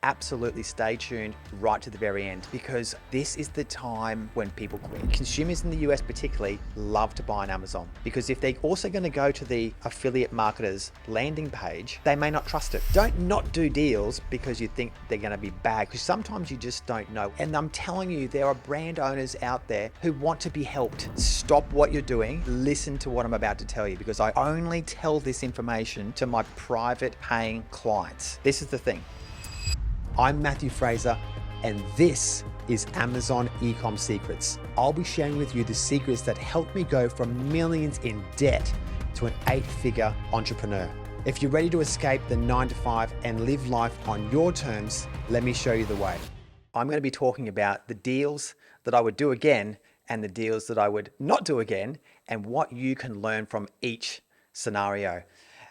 Absolutely stay tuned right to the very end, because this is the time when people quit. Consumers in the US particularly love to buy on Amazon, because if they're also going to go to the affiliate marketer's landing page, they may not trust it. Don't not do deals because you think they're going to be bad, because sometimes you just don't know. And I'm telling you, there are brand owners out there who want to be helped. Stop what you're doing. Listen to what I'm about to tell you, because I only tell this information to my private paying clients. This is the thing. I'm Matthew Fraser, and this is Amazon Ecomm Secrets. I'll be sharing with you the secrets that helped me go from millions in debt to an 8-figure entrepreneur. If you're ready to escape the 9-to-5 and live life on your terms, let me show you the way. I'm going to be talking about the deals that I would do again and the deals that I would not do again, and what you can learn from each scenario.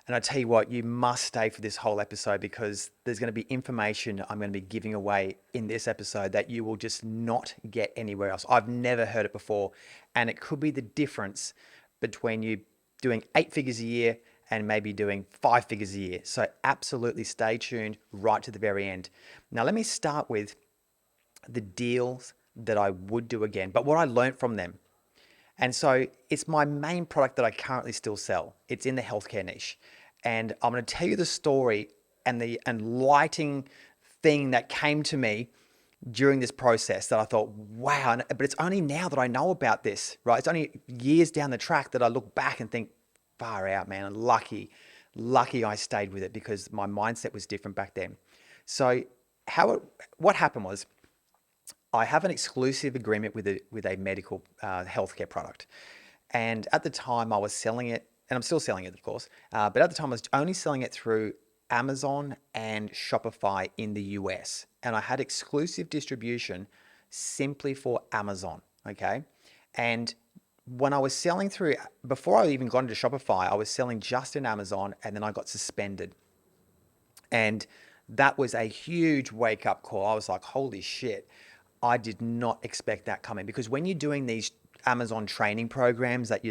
And I tell you what, you must stay for this whole episode, because there's going to be information I'm going to be giving away in this episode that you will just not get anywhere else. I've never heard it before. And it could be the difference between you doing 8 figures a year and maybe doing 5 figures a year. So absolutely stay tuned right to the very end. Now, let me start with the deals that I would do again, but what I learned from them. And so it's my main product that I currently still sell. It's in the healthcare niche. And I'm going to tell you the story and the enlightening thing that came to me during this process that I thought, wow, but it's only now that I know about this, right? It's only years down the track that I look back and think, far out, man, lucky I stayed with it, because my mindset was different back then. So what happened was, I have an exclusive agreement with a medical healthcare product. And at the time I was selling it, and I'm still selling it, of course, but at the time I was only selling it through Amazon and Shopify in the US. And I had exclusive distribution simply for Amazon, okay? And when I was selling through, before I even got into Shopify, I was selling just in Amazon, and then I got suspended. And that was a huge wake up call. I was like, holy shit, I did not expect that coming. Because when you're doing these Amazon training programs that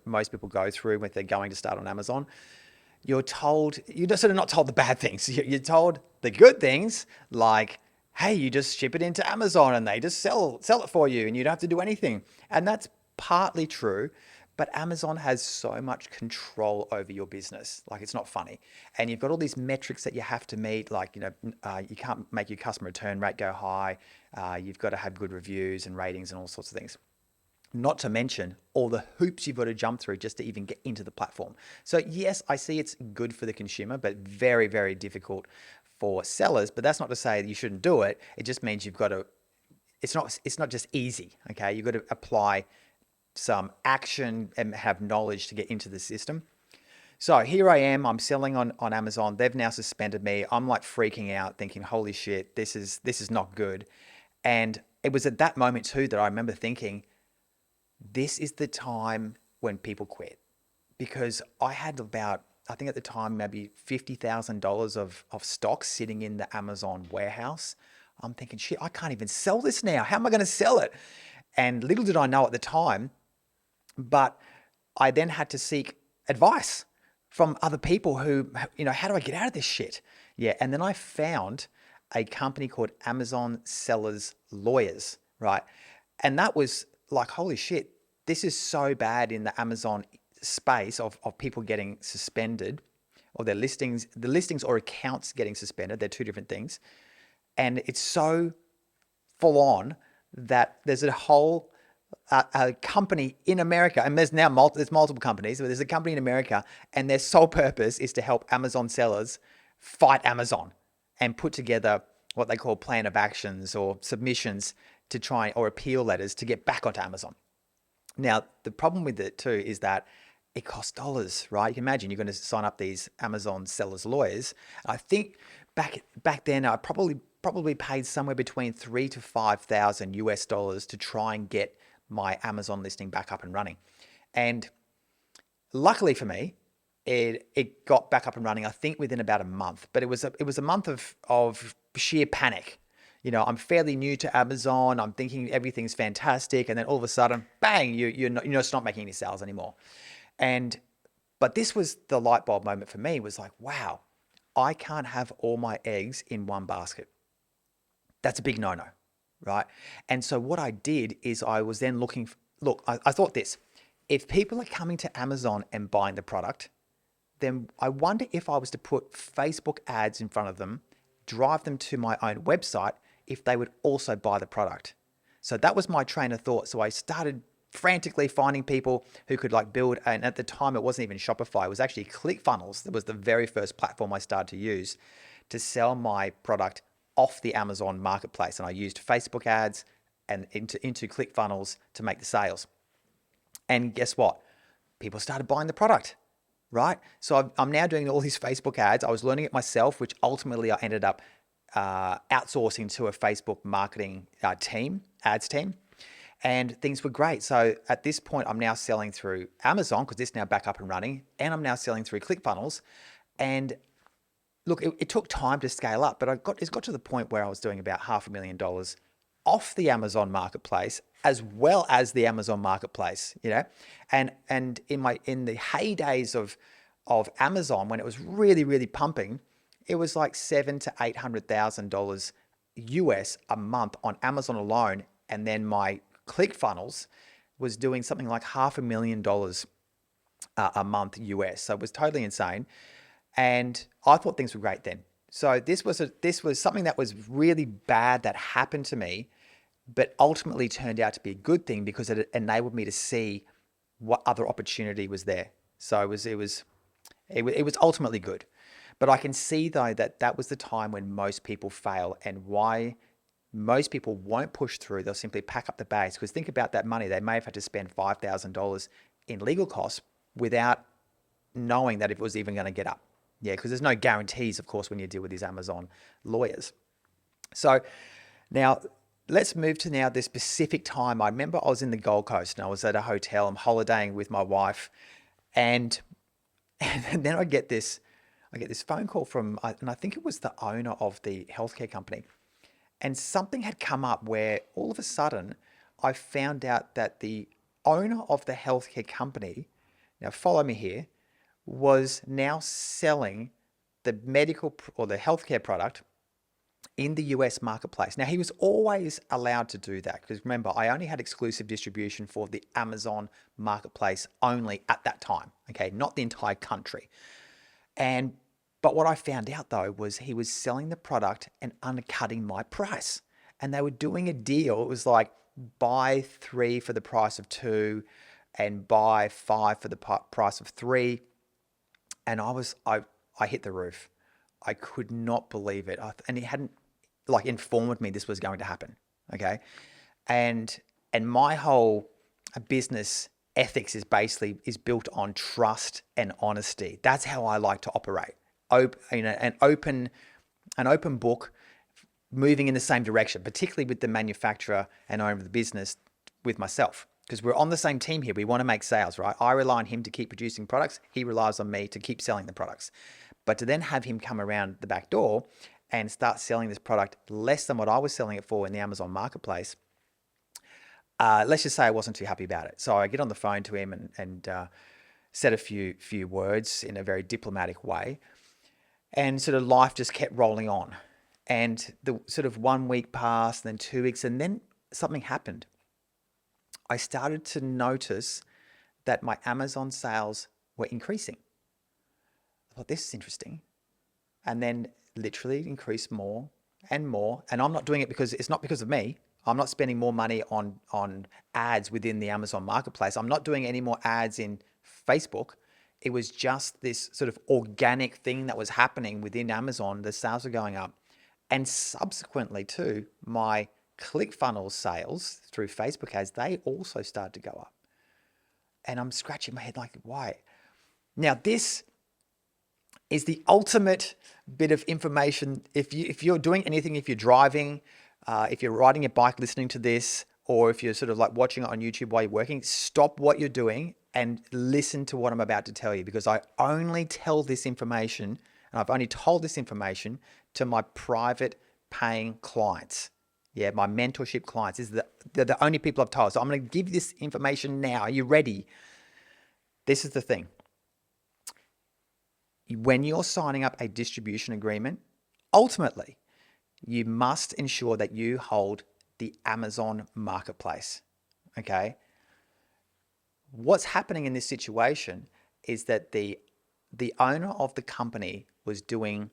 most people go through when they're going to start on Amazon, you're just sort of not told the bad things. You're told the good things, like, hey, you just ship it into Amazon and they just sell it for you and you don't have to do anything. And that's partly true, but Amazon has so much control over your business. Like, it's not funny. And you've got all these metrics that you have to meet, like, you can't make your customer return rate go high. You've got to have good reviews and ratings and all sorts of things. Not to mention all the hoops you've got to jump through just to even get into the platform. So yes, I see it's good for the consumer, but very, very difficult for sellers. But that's not to say that you shouldn't do it. It just means you've got to, it's not just easy, okay? You've got to apply some action and have knowledge to get into the system. So here I am, I'm selling on Amazon. They've now suspended me. I'm like freaking out, thinking, holy shit, this is not good. And it was at that moment too that I remember thinking, this is the time when people quit, because I had about, I think at the time, maybe $50,000 of stock sitting in the Amazon warehouse. I'm thinking, shit, I can't even sell this now. How am I going to sell it? And little did I know at the time, but I then had to seek advice from other people who, how do I get out of this shit? Yeah. And then I found a company called Amazon Sellers Lawyers, right? And that was like, holy shit, this is so bad in the Amazon space of people getting suspended, or the listings or accounts getting suspended. They're two different things. And it's so full on that there's a company in America, and there's multiple companies, but there's a company in America, and their sole purpose is to help Amazon sellers fight Amazon and put together what they call plan of actions or submissions to try, or appeal letters to get back onto Amazon. Now, the problem with it too is that it costs dollars, right? You can imagine you're going to sign up these Amazon sellers lawyers. I think back then I probably paid somewhere between $3,000 to $5,000 US dollars to try and get my Amazon listing back up and running. And luckily for me, it got back up and running, I think within about a month. But it was a month of sheer panic. I'm fairly new to Amazon. I'm thinking everything's fantastic, and then all of a sudden, bang! You're not making any sales anymore. But this was the light bulb moment for me. Was like, wow, I can't have all my eggs in one basket. That's a big no-no, right? And so what I did is I was then look, I thought this, if people are coming to Amazon and buying the product, then I wonder if I was to put Facebook ads in front of them, drive them to my own website, if they would also buy the product. So that was my train of thought. So I started frantically finding people who could like build, and at the time it wasn't even Shopify, it was actually ClickFunnels. That was the very first platform I started to use to sell my product off the Amazon marketplace. And I used Facebook ads and into ClickFunnels to make the sales. And guess what? People started buying the product, right? So I'm now doing all these Facebook ads. I was learning it myself, which ultimately I ended up outsourcing to a Facebook marketing ads team, and things were great. So at this point, I'm now selling through Amazon because it's now back up and running, and I'm now selling through ClickFunnels. And look, it took time to scale up, but it's got to the point where I was doing about $500,000 off the Amazon marketplace as well as the Amazon marketplace, and in the heydays of Amazon, when it was really, really pumping, it was like $700,000 to $800,000 US a month on Amazon alone. And then my ClickFunnels was doing something like $500,000 a month US. So it was totally insane. And I thought things were great then. So this was something that was really bad that happened to me, but ultimately turned out to be a good thing because it enabled me to see what other opportunity was there. So it was ultimately good. But I can see though that was the time when most people fail, and why most people won't push through. They'll simply pack up the bags, because think about that money. They may have had to spend $5,000 in legal costs without knowing that it was even going to get up. Yeah, because there's no guarantees, of course, when you deal with these Amazon lawyers. So now let's move to now this specific time. I remember I was in the Gold Coast and I was at a hotel. I'm holidaying with my wife, and then I get this phone call from, and I think it was the owner of the healthcare company. And something had come up where all of a sudden I found out that the owner of the healthcare company, now follow me here, was now selling the medical or the healthcare product in the US marketplace. Now, he was always allowed to do that because remember, I only had exclusive distribution for the Amazon marketplace only at that time, okay, not the entire country. But what I found out though was he was selling the product and undercutting my price. And they were doing a deal. It was like buy 3 for the price of 2 and buy 5 for the price of 3. And I hit the roof. I could not believe it. And he hadn't like informed me this was going to happen. Okay. And my whole business ethics is built on trust and honesty. That's how I like to operate. An open book, moving in the same direction, particularly with the manufacturer and owner of the business, with myself, because we're on the same team here. We want to make sales, right? I rely on him to keep producing products. He relies on me to keep selling the products. But to then have him come around the back door and start selling this product less than what I was selling it for in the Amazon marketplace, let's just say I wasn't too happy about it. So I get on the phone to him and said a few words in a very diplomatic way. And sort of life just kept rolling on. And the sort of 1 week passed, then 2 weeks, and then something happened. I started to notice that my Amazon sales were increasing. I thought, this is interesting. And then literally increased more and more. And I'm not doing it because it's not because of me. I'm not spending more money on ads within the Amazon marketplace. I'm not doing any more ads in Facebook. It was just this sort of organic thing that was happening within Amazon. The sales were going up. And subsequently too, my ClickFunnels sales through Facebook ads, they also started to go up. And I'm scratching my head like, why? Now, this is the ultimate bit of information. If you're doing anything, if you're driving, if you're riding a bike listening to this, or if you're sort of like watching it on YouTube while you're working, stop what you're doing and listen to what I'm about to tell you, because I only tell this information, and I've only told this information to my private paying clients. Yeah, my mentorship clients. They're the only people I've told. So I'm going to give you this information now. Are you ready? This is the thing. When you're signing up a distribution agreement, ultimately, you must ensure that you hold the Amazon marketplace. Okay. What's happening in this situation is that the owner of the company was doing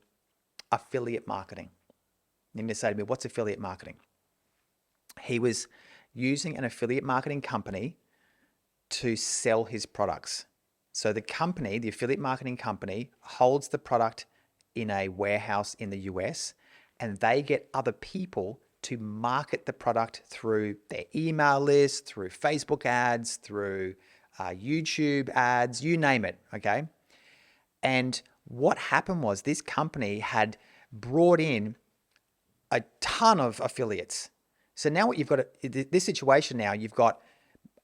affiliate marketing. You need to say to me, what's affiliate marketing? He was using an affiliate marketing company to sell his products. So the company, the affiliate marketing company, holds the product in a warehouse in the US, and they get other people to market the product through their email list, through Facebook ads, through YouTube ads, you name it, okay? And what happened was this company had brought in a ton of affiliates. So now what you've got, this situation now, you've got,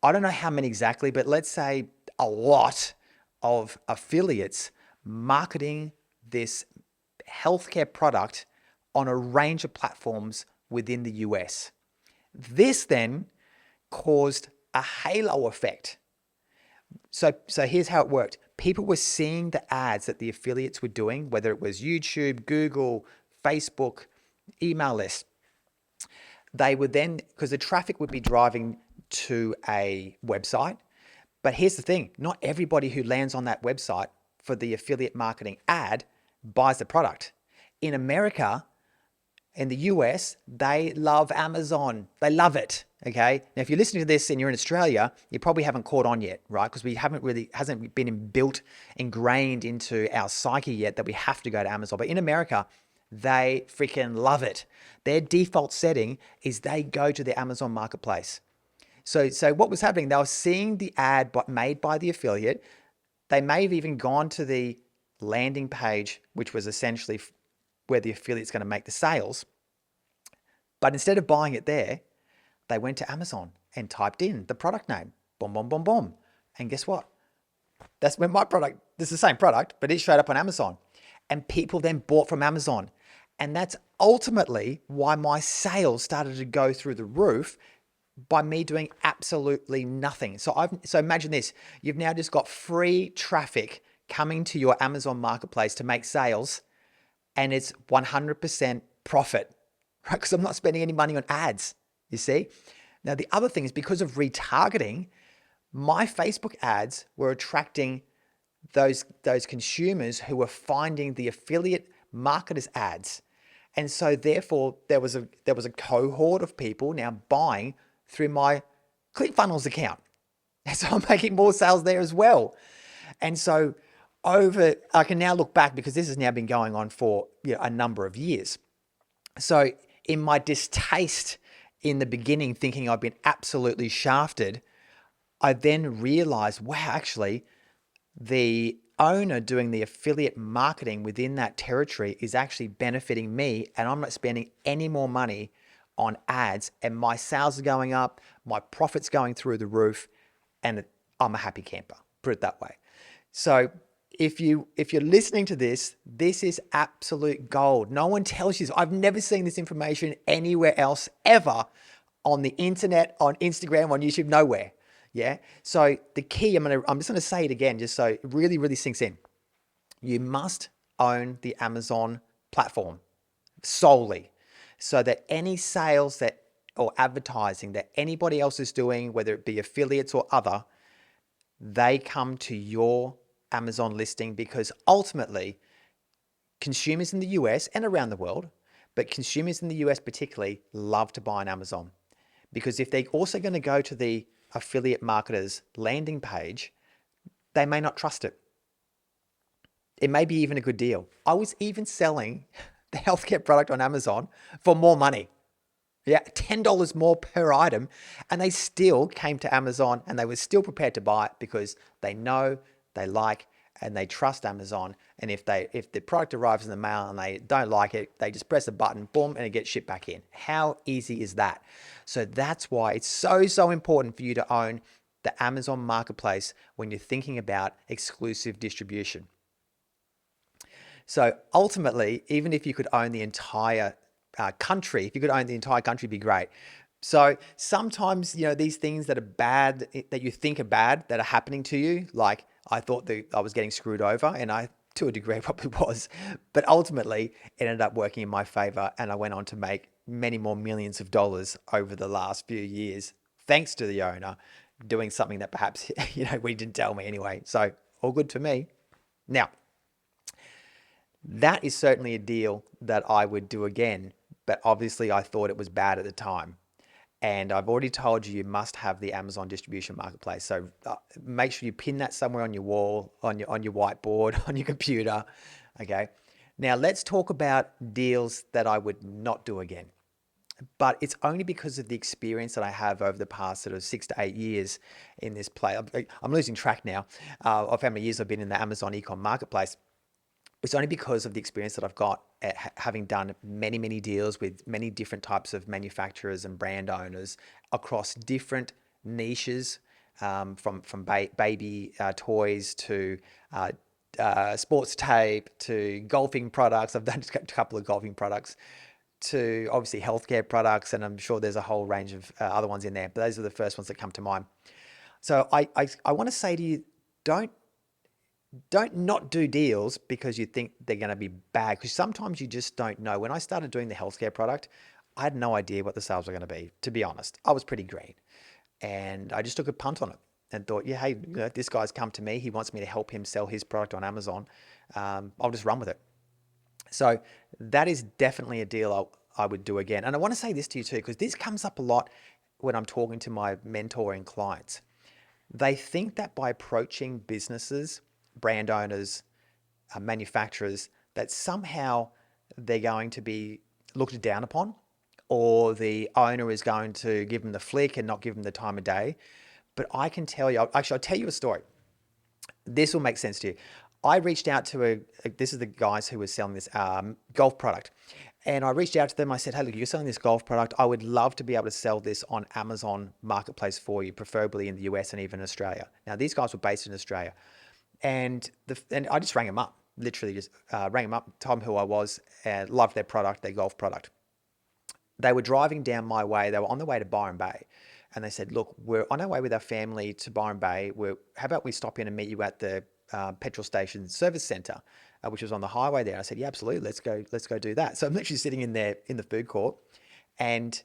I don't know how many exactly, but let's say a lot of affiliates marketing this healthcare product on a range of platforms within the US. This then caused a halo effect. So here's how it worked. People were seeing the ads that the affiliates were doing, whether it was YouTube, Google, Facebook, email list. They would then, because the traffic would be driving to a website. But here's the thing, not everybody who lands on that website for the affiliate marketing ad buys the product. In America, in the US, they love Amazon. They love it. Okay. Now, if you're listening to this and you're in Australia, you probably haven't caught on yet, right? Because we haven't really, hasn't been ingrained into our psyche yet that we have to go to Amazon. But in America, they freaking love it. Their default setting is they go to the Amazon marketplace. So what was happening? They were seeing the ad made by the affiliate. They may have even gone to the landing page, which was essentially where the affiliate's going to make the sales. But instead of buying it there, they went to Amazon and typed in the product name. Boom, boom, boom, boom. And guess what? That's when my product, this is the same product, but it showed up on Amazon. And people then bought from Amazon. And that's ultimately why my sales started to go through the roof by me doing absolutely nothing. So imagine this, you've now just got free traffic coming to your Amazon marketplace to make sales, and it's 100% profit, right? Because I'm not spending any money on ads, you see? Now, the other thing is because of retargeting, my Facebook ads were attracting those consumers who were finding the affiliate marketers ads. And so therefore there was a cohort of people now buying through my ClickFunnels account. And so I'm making more sales there as well. And so I can now look back because this has now been going on for a number of years. So in my distaste in the beginning, thinking I'd been absolutely shafted, I then realized, wow, actually the owner doing the affiliate marketing within that territory is actually benefiting me, and I'm not spending any more money on ads, and my sales are going up, my profit's going through the roof, and I'm a happy camper, put it that way. So if you're listening to this, this is absolute gold. No one tells you this. I've never seen this information anywhere else ever, on the internet, on Instagram, on YouTube, nowhere. Yeah. So the key, I'm just going to say it again, just so it really, really sinks in. You must own the Amazon platform solely, so that any sales or advertising that anybody else is doing, whether it be affiliates or other, they come to your Amazon listing, because ultimately consumers in the US and around the world, but consumers in the US particularly, love to buy on Amazon. Because if they're also going to go to the affiliate marketers landing page, they may not trust it. It may be even a good deal. I was even selling the healthcare product on Amazon for more money. Yeah, $10 more per item. And they still came to Amazon, and they were still prepared to buy it because they know, they like, and they trust Amazon. And if the product arrives in the mail and they don't like it, they just press a button, boom, and it gets shipped back in. How easy is that? So that's why it's so important for you to own the Amazon marketplace when you're thinking about exclusive distribution. So ultimately, even if you could own the entire country, if you could own the entire country, it'd be great. So sometimes, these things that are bad, that you think are bad, that are happening to you, like I thought that I was getting screwed over, and I to a degree, it probably was. But ultimately, it ended up working in my favor. And I went on to make many more millions of dollars over the last few years, thanks to the owner doing something that perhaps, we didn't tell me anyway. So all good to me. Now, that is certainly a deal that I would do again. But obviously, I thought it was bad at the time. And I've already told you, you must have the Amazon distribution marketplace. So make sure you pin that somewhere on your wall, on your whiteboard, on your computer. Okay. Now let's talk about deals that I would not do again. But it's only because of the experience that I have over the past sort of 6 to 8 years in this play. I'm losing track now of how many years I've been in the Amazon Ecomm marketplace. It's only because of the experience that I've got at having done many, many deals with many different types of manufacturers and brand owners across different niches, from baby toys to sports tape to golfing products. I've done a couple of golfing products to obviously healthcare products, and I'm sure there's a whole range of other ones in there, but those are the first ones that come to mind. So I want to say to you, don't not do deals because you think they're going to be bad, because sometimes you just don't know. When I started doing the healthcare product, I had no idea what the sales were going to be. To be honest, I was pretty green, and I just took a punt on it and thought, yeah, hey, this guy's come to me. He wants me to help him sell his product on Amazon. I'll just run with it. So that is definitely a deal I would do again. And I want to say this to you too, because this comes up a lot when I'm talking to my mentoring clients. They think that by approaching businesses, brand owners, manufacturers, that somehow they're going to be looked down upon, or the owner is going to give them the flick and not give them the time of day. But I can tell you, actually, I'll tell you a story. This will make sense to you. I reached out to this is the guys who were selling this golf product. And I reached out to them. I said, hey, look, you're selling this golf product. I would love to be able to sell this on Amazon Marketplace for you, preferably in the US and even Australia. Now, these guys were based in Australia. And I just rang them up, literally just rang them up, told them who I was, and loved their product, their golf product. They were driving down my way. They were on the way to Byron Bay. And they said, look, we're on our way with our family to Byron Bay. How about we stop in and meet you at the petrol station service center, which was on the highway there. I said, yeah, absolutely. Let's go do that. So I'm literally sitting in there in the food court. And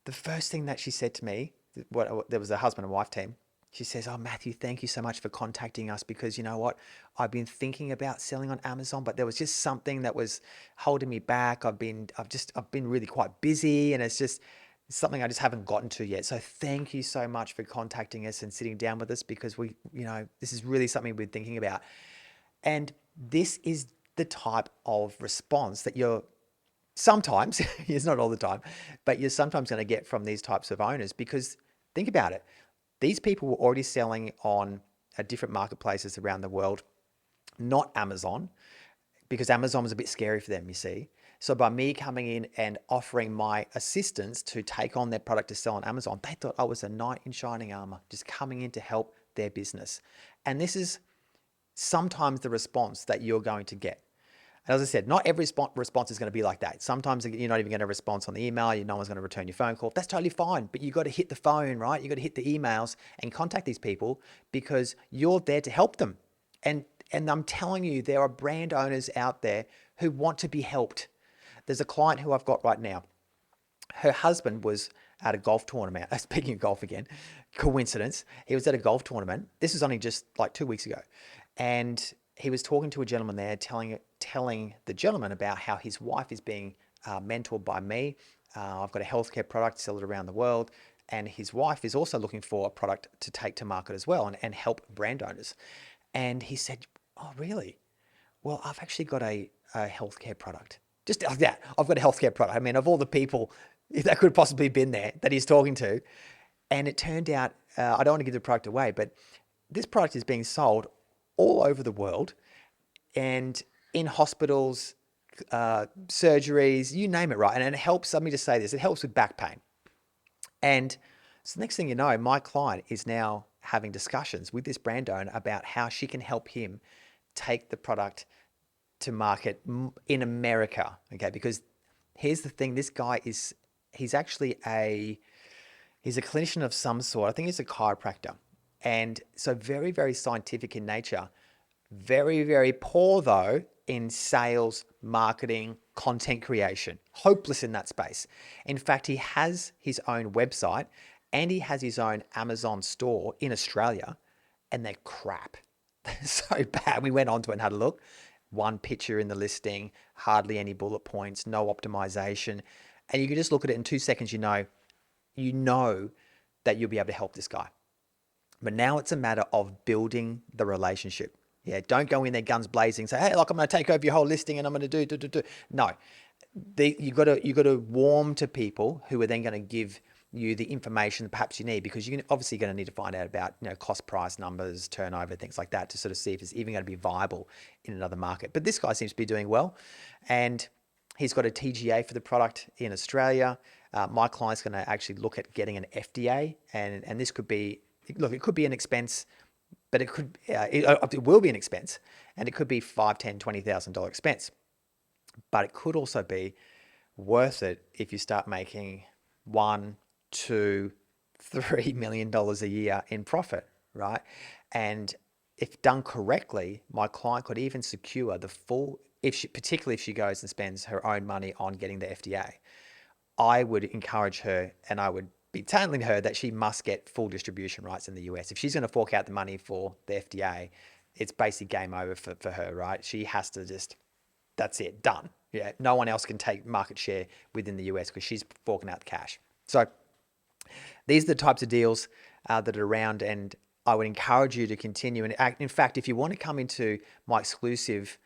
the first thing that she said to me, there was a husband and wife team. She says, oh, Matthew, thank you so much for contacting us, because you know what? I've been thinking about selling on Amazon, but there was just something that was holding me back. I've been really quite busy, and it's just something I just haven't gotten to yet. So thank you so much for contacting us and sitting down with us, because this is really something we're thinking about. And this is the type of response that you're sometimes, it's not all the time, but you're sometimes going to get from these types of owners, because think about it. These people were already selling on different marketplaces around the world, not Amazon, because Amazon was a bit scary for them, you see. So by me coming in and offering my assistance to take on their product to sell on Amazon, they thought I was a knight in shining armor, just coming in to help their business. And this is sometimes the response that you're going to get. And as I said, not every response is going to be like that. Sometimes you're not even going to respond on the email. No one's going to return your phone call. That's totally fine. But you got to hit the phone, right? You got to hit the emails and contact these people, because you're there to help them. And I'm telling you, there are brand owners out there who want to be helped. There's a client who I've got right now. Her husband was at a golf tournament. Speaking of golf again, coincidence. He was at a golf tournament. This was only just like 2 weeks ago. And he was talking to a gentleman there, telling the gentleman about how his wife is being mentored by me. I've got a healthcare product, sell it around the world. And his wife is also looking for a product to take to market as well, and help brand owners. And he said, oh, really? Well, I've actually got a healthcare product. Just like that, I've got a healthcare product. I mean, of all the people that could have possibly been there that he's talking to. And it turned out, I don't want to give the product away, but this product is being sold all over the world, and in hospitals, surgeries, you name it, right? And it helps, let me just say this, it helps with back pain. And so next thing you know, my client is now having discussions with this brand owner about how she can help him take the product to market in America, okay? Because here's the thing, this guy he's actually he's a clinician of some sort. I think he's a chiropractor. And so very, very scientific in nature. Very, very poor though in sales, marketing, content creation. Hopeless in that space. In fact, he has his own website and he has his own Amazon store in Australia, and they're crap. They're so bad. We went onto it and had a look. One picture in the listing, hardly any bullet points, no optimization. And you can just look at it in 2 seconds, you know that you'll be able to help this guy. But now it's a matter of building the relationship. Yeah, don't go in there guns blazing. Say, hey, look, I'm going to take over your whole listing and I'm going to do. No, you got to warm to people who are then going to give you the information that perhaps you need, because you're obviously going to need to find out about cost price numbers, turnover, things like that, to sort of see if it's even going to be viable in another market. But this guy seems to be doing well, and he's got a TGA for the product in Australia. My client's going to actually look at getting an FDA, and this could be, look, it could be an expense, but it will be an expense, and it could be $5, $10, $20,000 expense. But it could also be worth it if you start making $1, $2, $3 million a year in profit, right? And if done correctly, my client could even secure the full, particularly if she goes and spends her own money on getting the FDA. I would encourage her, and I would be telling her that she must get full distribution rights in the US. If she's going to fork out the money for the FDA, it's basically game over for her, right? She has to just, that's it, done. Yeah, no one else can take market share within the US because she's forking out the cash. So these are the types of deals that are around, and I would encourage you to continue. And in fact, if you want to come into my exclusive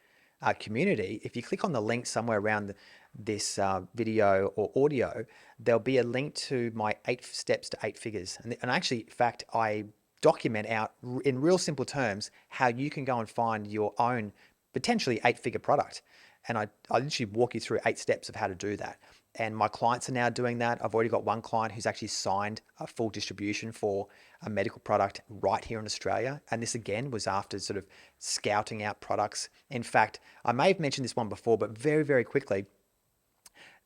community, if you click on the link somewhere around this video or audio, there'll be a link to my 8 steps to 8 figures. And actually, in fact, I document out in real simple terms how you can go and find your own potentially 8-figure product. And I literally walk you through 8 steps of how to do that. And my clients are now doing that. I've already got one client who's actually signed a full distribution for a medical product right here in Australia. And this again was after sort of scouting out products. In fact, I may have mentioned this one before, but very, very quickly,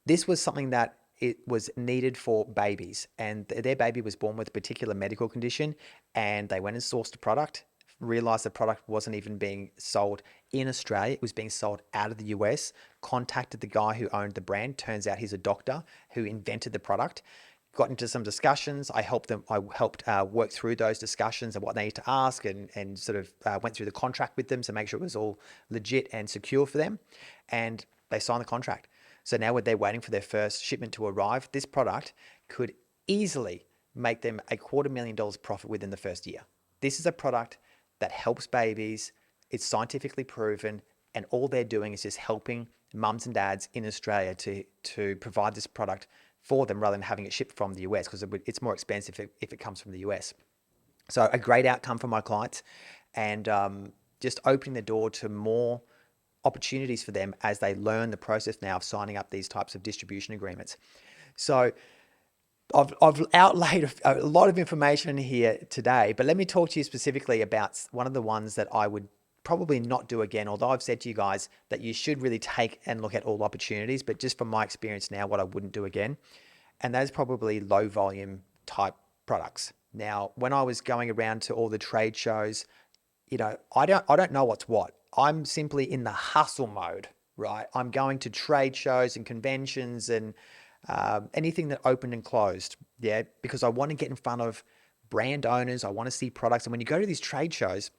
this was something that it was needed for babies, and their baby was born with a particular medical condition, and they went and sourced a product, realized the product wasn't even being sold in Australia. It was being sold out of the US, contacted the guy who owned the brand. Turns out he's a doctor who invented the product. Got into some discussions. I helped work through those discussions and what they need to ask, and sort of went through the contract with them to make sure it was all legit and secure for them. And they signed the contract. So now they're waiting for their first shipment to arrive. This product could easily make them $250,000 profit within the first year. This is a product that helps babies. It's scientifically proven, and all they're doing is just helping mums and dads in Australia to provide this product for them rather than having it shipped from the US, because it's more expensive if it comes from the US. So a great outcome for my clients, and just opening the door to more opportunities for them as they learn the process now of signing up these types of distribution agreements. So I've outlaid a lot of information here today, but let me talk to you specifically about one of the ones that I would probably not do again, although I've said to you guys that you should really take and look at all opportunities, but just from my experience now, what I wouldn't do again, and that is probably low volume type products. Now, when I was going around to all the trade shows, I don't know what's what. I'm simply in the hustle mode, right? I'm going to trade shows and conventions and anything that opened and closed, yeah, because I want to get in front of brand owners. I want to see products. And when you go to these trade shows,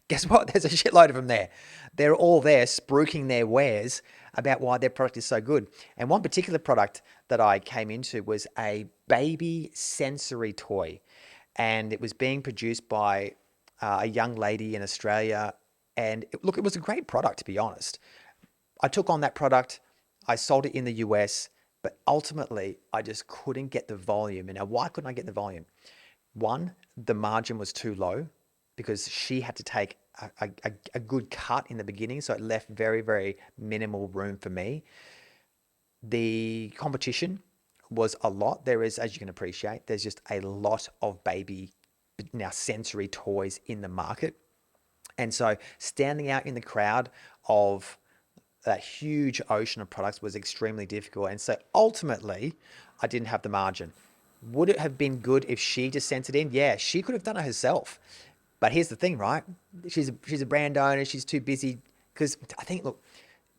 guess what? There's a shitload of them there. They're all there spruiking their wares about why their product is so good. And one particular product that I came into was a baby sensory toy. And it was being produced by a young lady in Australia. And look, it was a great product, to be honest. I took on that product. I sold it in the US, but ultimately I just couldn't get the volume. And now, why couldn't I get the volume? One, the margin was too low because she had to take a good cut in the beginning. So it left very, very minimal room for me. The competition was a lot. There is, as you can appreciate, there's just a lot of baby now sensory toys in the market. And so standing out in the crowd of that huge ocean of products was extremely difficult. And so ultimately, I didn't have the margin. Would it have been good if she just sent it in? Yeah, she could have done it herself. But here's the thing, right? She's a brand owner. She's too busy because I think, look,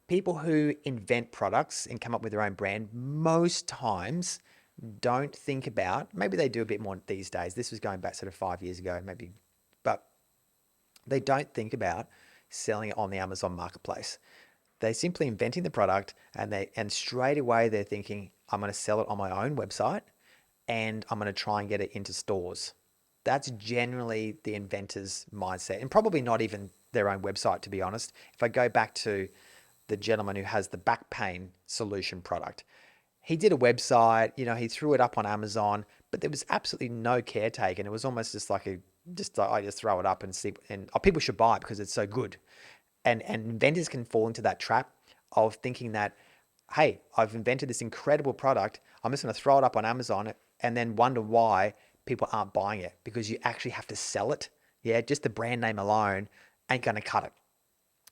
people who invent products and come up with their own brand most times don't think about, maybe they do a bit more these days. This was going back sort of 5 years ago, maybe, but they don't think about selling it on the Amazon marketplace. They're simply inventing the product and straight away they're thinking, I'm going to sell it on my own website and I'm going to try and get it into stores. That's generally the inventor's mindset, and probably not even their own website, to be honest. If I go back to the gentleman who has the back pain solution product, he did a website, he threw it up on Amazon, but there was absolutely no care taken. It was almost just like I just throw it up and see, and people should buy it because it's so good. And inventors can fall into that trap of thinking that, hey, I've invented this incredible product. I'm just going to throw it up on Amazon and then wonder why people aren't buying it, because you actually have to sell it. Yeah, just the brand name alone ain't going to cut it.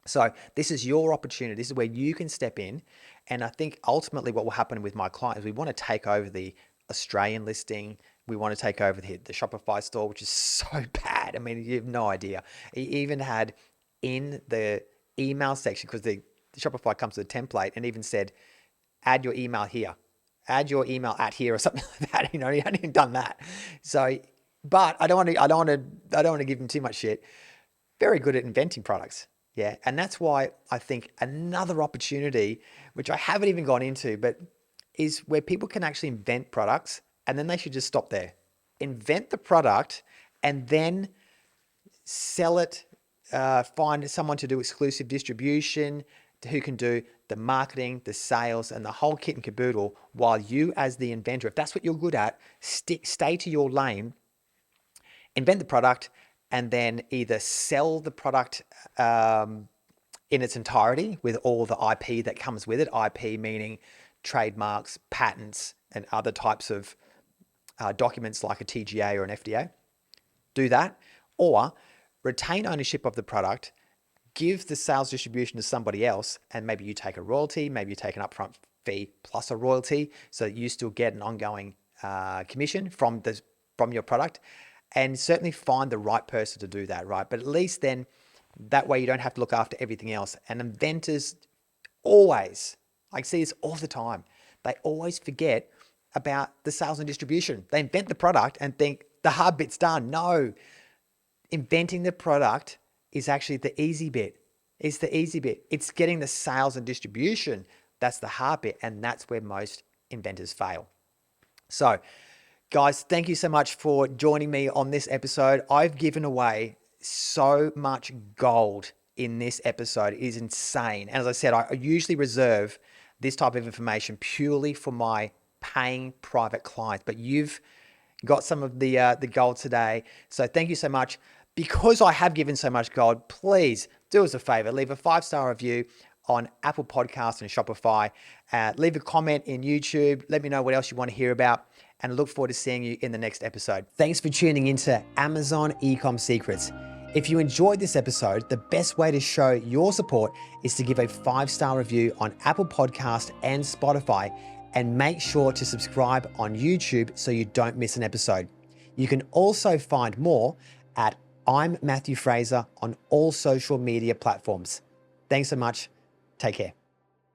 So this is your opportunity. This is where you can step in. And I think ultimately what will happen with my client is we want to take over the Australian listing. We want to take over the Shopify store, which is so bad. I mean, you have no idea. He even had in the email section, because the Shopify comes with a template, and even said, add your email here, add your email at here, or something like that. He hadn't even done that. So, but I don't want to give him too much shit. Very good at inventing products. Yeah. And that's why I think another opportunity, which I haven't even gone into, but is where people can actually invent products, and then they should just stop there. Invent the product and then sell it, find someone to do exclusive distribution, who can do the marketing, the sales, and the whole kit and caboodle, while you as the inventor, if that's what you're good at, stay to your lane, invent the product, and then either sell the product in its entirety with all the IP that comes with it, IP meaning trademarks, patents, and other types of documents like a TGA or an FDA. Do that, or retain ownership of the product, give the sales distribution to somebody else, and maybe you take a royalty, maybe you take an upfront fee plus a royalty, so that you still get an ongoing commission from your product. And certainly find the right person to do that, right? But at least then, that way you don't have to look after everything else. And inventors always, I see this all the time, they always forget about the sales and distribution. They invent the product and think the hard bit's done. No, inventing the product is actually the easy bit. It's the easy bit. It's getting the sales and distribution. That's the hard bit. And that's where most inventors fail. So, guys, thank you so much for joining me on this episode. I've given away so much gold in this episode. It is insane. And as I said, I usually reserve this type of information purely for my paying private clients, but you've got some of the gold today. So thank you so much. Because I have given so much gold, please do us a favor, leave a 5-star review on Apple Podcasts and Shopify. Leave a comment in YouTube. Let me know what else you want to hear about, and look forward to seeing you in the next episode. Thanks for tuning into Amazon Ecomm Secrets. If you enjoyed this episode, the best way to show your support is to give a 5-star review on Apple Podcast and Spotify, and make sure to subscribe on YouTube so you don't miss an episode. You can also find more at I'm Matthew Fraser on all social media platforms. Thanks so much. Take care.